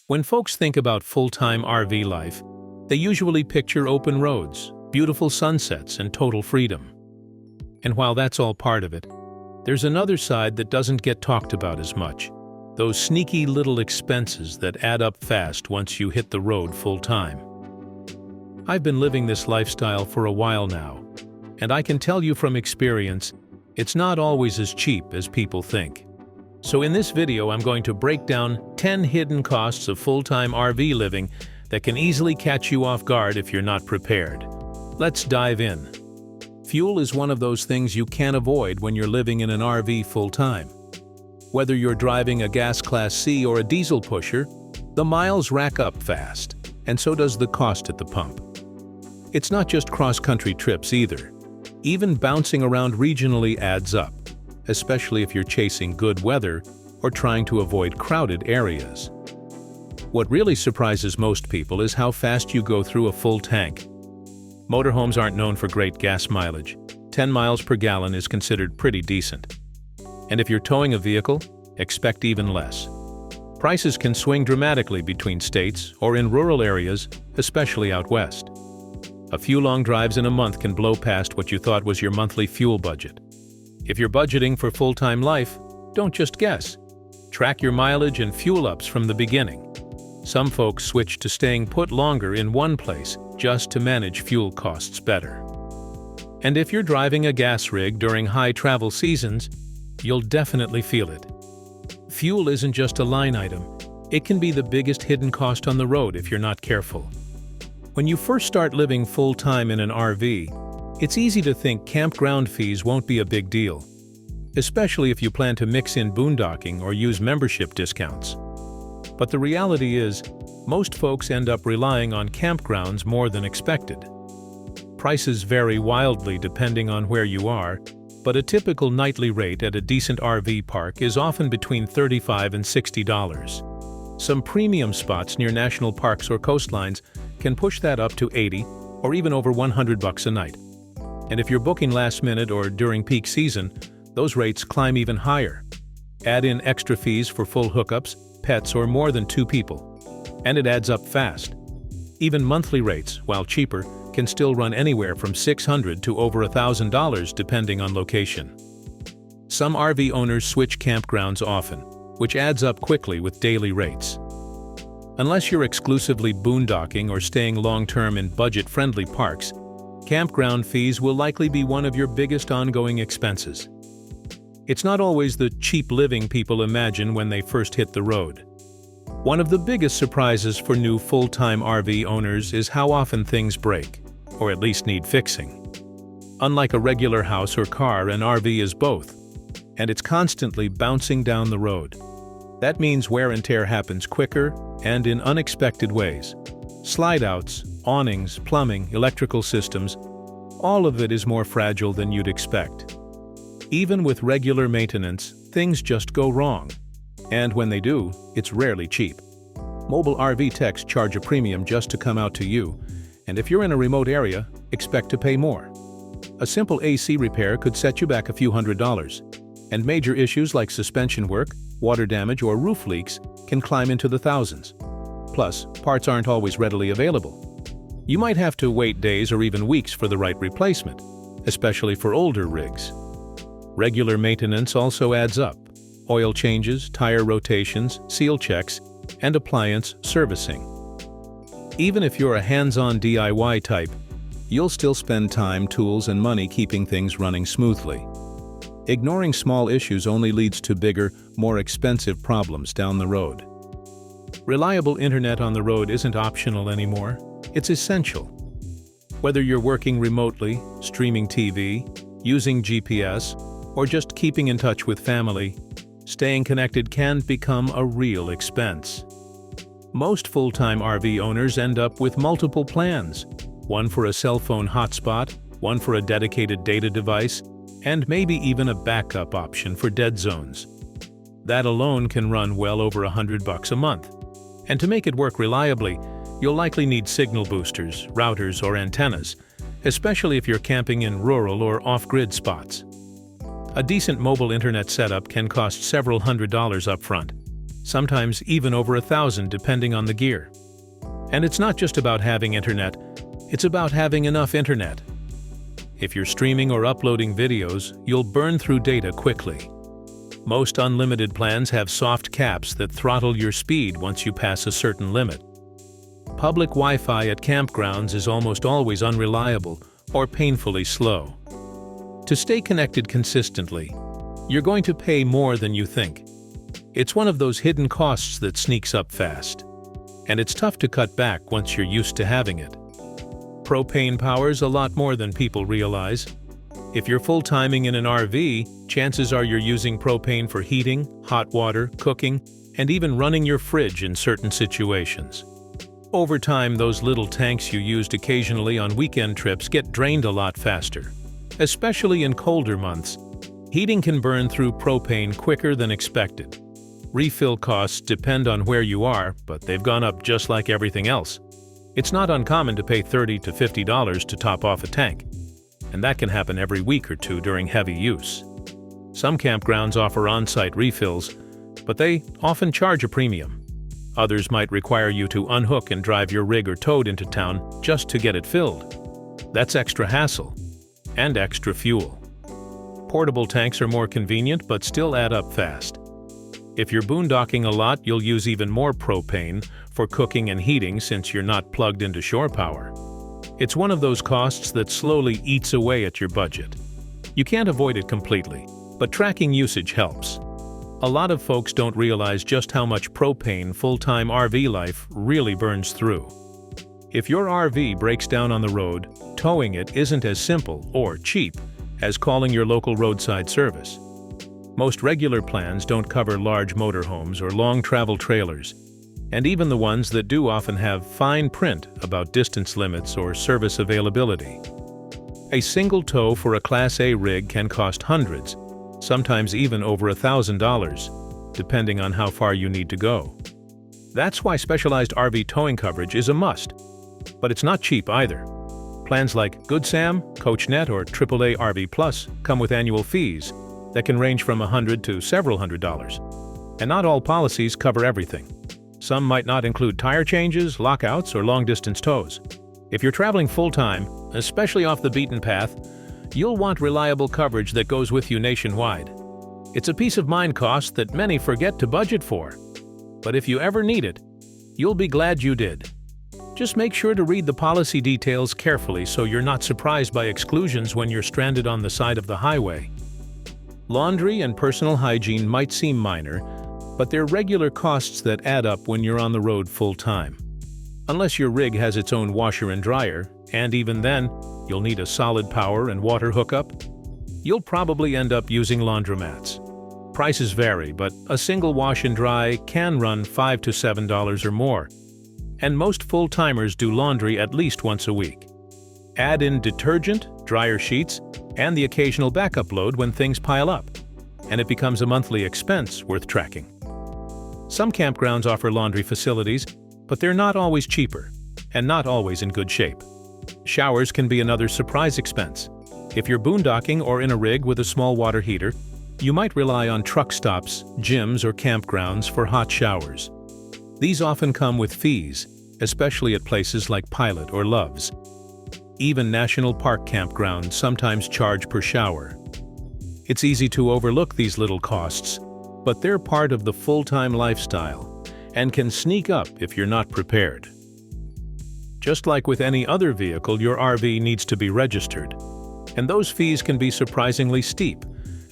When folks think about full-time RV life, they usually picture open roads, beautiful sunsets, and total freedom. And while that's all part of it, there's another side that doesn't get talked about as much. Those sneaky little expenses that add up fast once you hit the road full-time. I've been living this lifestyle for a while now, and I can tell you from experience, it's not always as cheap as people think. So in this video, I'm going to break down 10 hidden costs of full-time RV living that can easily catch you off guard if you're not prepared. Let's dive in. Fuel is one of those things you can't avoid when you're living in an RV full-time. Whether you're driving a gas Class C or a diesel pusher, the miles rack up fast, and so does the cost at the pump. It's not just cross-country trips either. Even bouncing around regionally adds up, especially if you're chasing good weather or trying to avoid crowded areas. What really surprises most people is how fast you go through a full tank. Motorhomes aren't known for great gas mileage. 10 miles per gallon is considered pretty decent. And if you're towing a vehicle, expect even less. Prices can swing dramatically between states or in rural areas, especially out west. A few long drives in a month can blow past what you thought was your monthly fuel budget. If you're budgeting for full-time life, don't just guess. Track your mileage and fuel ups from the beginning. Some folks switch to staying put longer in one place just to manage fuel costs better. And if you're driving a gas rig during high travel seasons, you'll definitely feel it. Fuel isn't just a line item. It can be the biggest hidden cost on the road if you're not careful. When you first start living full-time in an RV, it's easy to think campground fees won't be a big deal, especially if you plan to mix in boondocking or use membership discounts. But the reality is, most folks end up relying on campgrounds more than expected. Prices vary wildly depending on where you are, but a typical nightly rate at a decent RV park is often between $35 and $60. Some premium spots near national parks or coastlines can push that up to $80 or even over $100 a night. And if you're booking last minute or during peak season, those rates climb even higher. Add in extra fees for full hookups, pets, or more than 2 people, and it adds up fast. Even monthly rates, while cheaper, can still run anywhere from $600 to over $1,000 depending on location. Some RV owners switch campgrounds often, which adds up quickly with daily rates. Unless you're exclusively boondocking or staying long-term in budget-friendly parks, campground fees will likely be one of your biggest ongoing expenses. It's not always the cheap living people imagine when they first hit the road. One of the biggest surprises for new full-time RV owners is how often things break, or at least need fixing. Unlike a regular house or car, an RV is both, and it's constantly bouncing down the road. That means wear and tear happens quicker and in unexpected ways. Slide-outs, awnings, plumbing, electrical systems, all of it is more fragile than you'd expect. Even with regular maintenance, things just go wrong. And when they do, it's rarely cheap. Mobile RV techs charge a premium just to come out to you, and if you're in a remote area, expect to pay more. A simple AC repair could set you back a few $100s, and major issues like suspension work, water damage, or roof leaks can climb into the thousands. Plus, parts aren't always readily available. You might have to wait days or even weeks for the right replacement, especially for older rigs. Regular maintenance also adds up. Oil changes, tire rotations, seal checks, and appliance servicing. Even if you're a hands-on DIY type, you'll still spend time, tools, and money keeping things running smoothly. Ignoring small issues only leads to bigger, more expensive problems down the road. Reliable internet on the road isn't optional anymore. It's essential. Whether you're working remotely, streaming TV, using GPS, or just keeping in touch with family, staying connected can become a real expense. Most full-time RV owners end up with multiple plans, one for a cell phone hotspot, one for a dedicated data device, and maybe even a backup option for dead zones. That alone can run well over $100 a month. And to make it work reliably, you'll likely need signal boosters, routers, or antennas, especially if you're camping in rural or off-grid spots. A decent mobile internet setup can cost several $100s up front. sometimes even over 1,000 depending on the gear. And it's not just about having internet, it's about having enough internet. If you're streaming or uploading videos, you'll burn through data quickly. Most unlimited plans have soft caps that throttle your speed once you pass a certain limit. Public Wi-Fi at campgrounds is almost always unreliable or painfully slow. To stay connected consistently, you're going to pay more than you think. It's one of those hidden costs that sneaks up fast, and it's tough to cut back once you're used to having it. Propane powers a lot more than people realize. If you're full-timing in an RV, chances are you're using propane for heating, hot water, cooking, and even running your fridge in certain situations. Over time, those little tanks you used occasionally on weekend trips get drained a lot faster. Especially in colder months, heating can burn through propane quicker than expected. Refill costs depend on where you are, but they've gone up just like everything else. It's not uncommon to pay $30 to $50 to top off a tank, and that can happen every week or two during heavy use. Some campgrounds offer on-site refills, but they often charge a premium. Others might require you to unhook and drive your rig or tote into town just to get it filled. That's extra hassle and extra fuel. Portable tanks are more convenient but still add up fast. If you're boondocking a lot, you'll use even more propane for cooking and heating since you're not plugged into shore power. It's one of those costs that slowly eats away at your budget. You can't avoid it completely, but tracking usage helps. A lot of folks don't realize just how much propane full-time RV life really burns through. If your RV breaks down on the road, towing it isn't as simple or cheap as calling your local roadside service. Most regular plans don't cover large motorhomes or long travel trailers, and even the ones that do often have fine print about distance limits or service availability. A single tow for a Class A rig can cost hundreds, sometimes even over $1,000, depending on how far you need to go. That's why specialized RV towing coverage is a must, but it's not cheap either. Plans like Good Sam, CoachNet, or AAA RV Plus come with annual fees that can range from $100 to several $100s. And not all policies cover everything. Some might not include tire changes, lockouts, or long-distance tows. If you're traveling full-time, especially off the beaten path, you'll want reliable coverage that goes with you nationwide. It's a peace of mind cost that many forget to budget for. But if you ever need it, you'll be glad you did. Just make sure to read the policy details carefully so you're not surprised by exclusions when you're stranded on the side of the highway. Laundry and personal hygiene might seem minor, but they're regular costs that add up when you're on the road full-time. Unless your rig has its own washer and dryer, and even then, you'll need a solid power and water hookup, you'll probably end up using laundromats. Prices vary, but a single wash and dry can run $5 to $7 or more, and most full-timers do laundry at least once a week. Add in detergent, dryer sheets, and the occasional backup load when things pile up, and it becomes a monthly expense worth tracking. Some campgrounds offer laundry facilities, but they're not always cheaper, and not always in good shape. Showers can be another surprise expense. If you're boondocking or in a rig with a small water heater, you might rely on truck stops, gyms, or campgrounds for hot showers. These often come with fees, especially at places like Pilot or Love's. Even national park campgrounds sometimes charge per shower. It's easy to overlook these little costs, but they're part of the full-time lifestyle and can sneak up if you're not prepared. Just like with any other vehicle, your RV needs to be registered, and those fees can be surprisingly steep,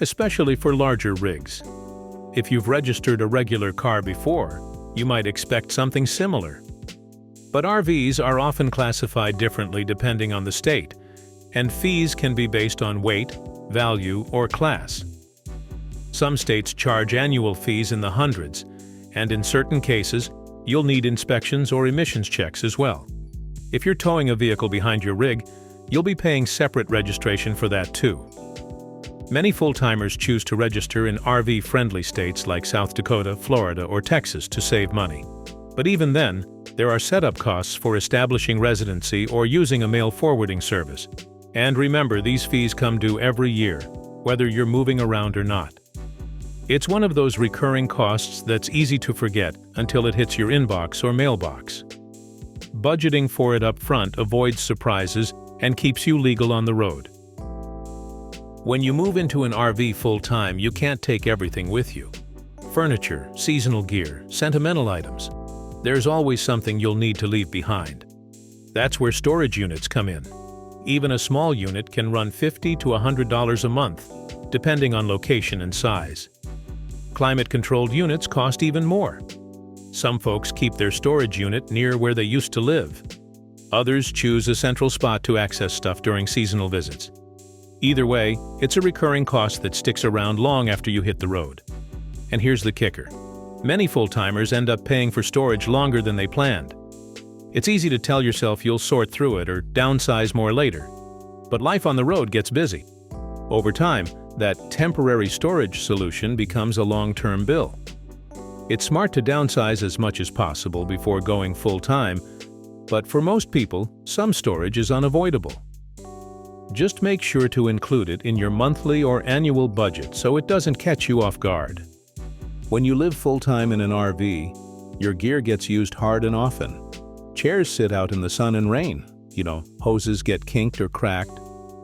especially for larger rigs. If you've registered a regular car before, you might expect something similar. But RVs are often classified differently depending on the state, and fees can be based on weight, value, or class. Some states charge annual fees in the hundreds, and in certain cases, you'll need inspections or emissions checks as well. If you're towing a vehicle behind your rig, you'll be paying separate registration for that too. Many full-timers choose to register in RV-friendly states like South Dakota, Florida, or Texas to save money. But even then, there are setup costs for establishing residency or using a mail forwarding service. And remember, these fees come due every year, whether you're moving around or not. It's one of those recurring costs that's easy to forget until it hits your inbox or mailbox. Budgeting for it up front avoids surprises and keeps you legal on the road. When you move into an RV full-time, you can't take everything with you. Furniture, seasonal gear, sentimental items. There's always something you'll need to leave behind. That's where storage units come in. Even a small unit can run $50 to $100 a month, depending on location and size. Climate-controlled units cost even more. Some folks keep their storage unit near where they used to live. Others choose a central spot to access stuff during seasonal visits. Either way, it's a recurring cost that sticks around long after you hit the road. And here's the kicker. Many full-timers end up paying for storage longer than they planned. It's easy to tell yourself you'll sort through it or downsize more later. But life on the road gets busy. Over time, that temporary storage solution becomes a long-term bill. It's smart to downsize as much as possible before going full-time, but for most people, some storage is unavoidable. Just make sure to include it in your monthly or annual budget so it doesn't catch you off guard. When you live full-time in an RV, your gear gets used hard and often. Chairs sit out in the sun and rain. Hoses get kinked or cracked,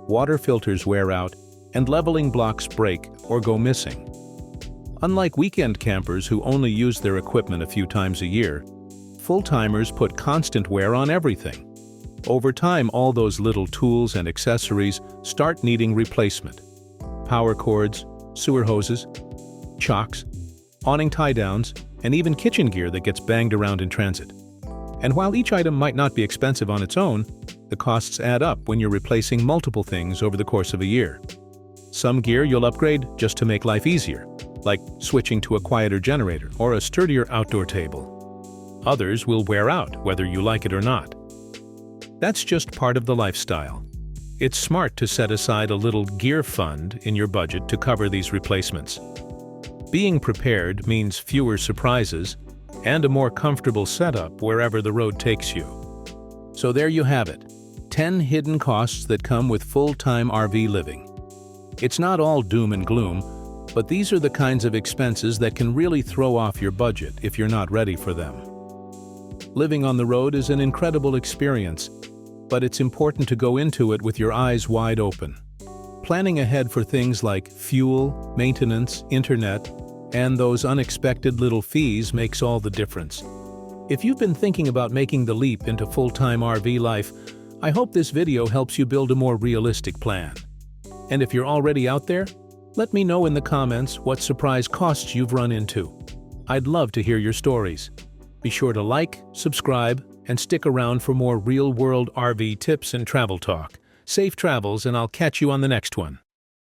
water filters wear out, and leveling blocks break or go missing. Unlike weekend campers who only use their equipment a few times a year, full-timers put constant wear on everything. Over time, all those little tools and accessories start needing replacement. Power cords, sewer hoses, chocks, awning tie-downs, and even kitchen gear that gets banged around in transit. And while each item might not be expensive on its own, the costs add up when you're replacing multiple things over the course of a year. Some gear you'll upgrade just to make life easier, like switching to a quieter generator or a sturdier outdoor table. Others will wear out whether you like it or not. That's just part of the lifestyle. It's smart to set aside a little gear fund in your budget to cover these replacements. Being prepared means fewer surprises and a more comfortable setup wherever the road takes you. So there you have it, 10 hidden costs that come with full-time RV living. It's not all doom and gloom, but these are the kinds of expenses that can really throw off your budget if you're not ready for them. Living on the road is an incredible experience, but it's important to go into it with your eyes wide open. Planning ahead for things like fuel, maintenance, internet, and those unexpected little fees makes all the difference. If you've been thinking about making the leap into full-time RV life, I hope this video helps you build a more realistic plan. And if you're already out there, let me know in the comments what surprise costs you've run into. I'd love to hear your stories. Be sure to like, subscribe, and stick around for more real-world RV tips and travel talk. Safe travels, and I'll catch you on the next one.